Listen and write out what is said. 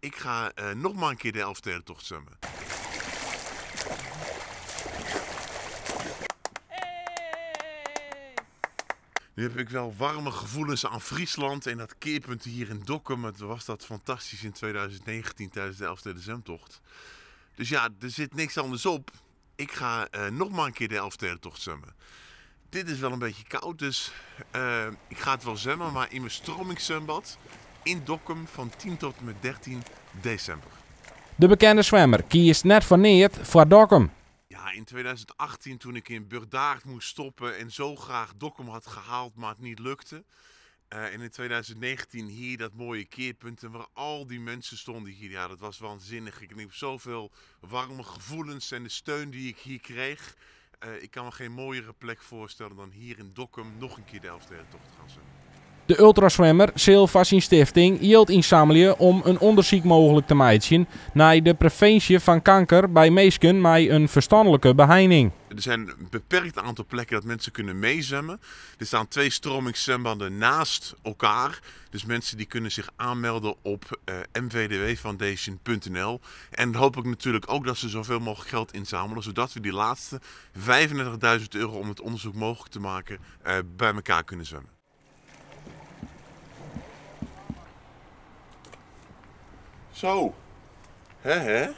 Ik ga nog maar een keer de Elfstedentocht zwemmen. Nu heb ik wel warme gevoelens aan Friesland en dat keerpunt hier in Dokkum. Het was dat fantastisch in 2019 tijdens de Elfsteden zwemtocht. Dus ja, er zit niks anders op. Ik ga nog maar een keer de Elfstedentocht zwemmen. Dit is wel een beetje koud, dus ik ga het wel zwemmen, maar in mijn stromingszwembad in Dokkum van 10 tot en met 13 december. De bekende zwemmer kiest net voor neert voor Dokkum. Ja, in 2018 toen ik in Burgdaard moest stoppen en zo graag Dokkum had gehaald, maar het niet lukte. En in 2019 hier dat mooie keerpunt en waar al die mensen stonden hier. Ja, dat was waanzinnig. Ik heb zoveel warme gevoelens en de steun die ik hier kreeg. Ik kan me geen mooiere plek voorstellen dan hier in Dokkum nog een keer de Elfstedentocht te gaan zwemmen. De ultraswemmer zal van zijn stichting geld inzamelen om een onderzoek mogelijk te maken naar de preventie van kanker bij mensen met een verstandelijke beheining. Er zijn een beperkt aantal plekken dat mensen kunnen meezwemmen. Er staan 2 stromingszwembaden naast elkaar. Dus mensen die kunnen zich aanmelden op mvdwfoundation.nl. En dan hoop ik natuurlijk ook dat ze zoveel mogelijk geld inzamelen, zodat we die laatste €35.000 om het onderzoek mogelijk te maken bij elkaar kunnen zwemmen. Zo, hè?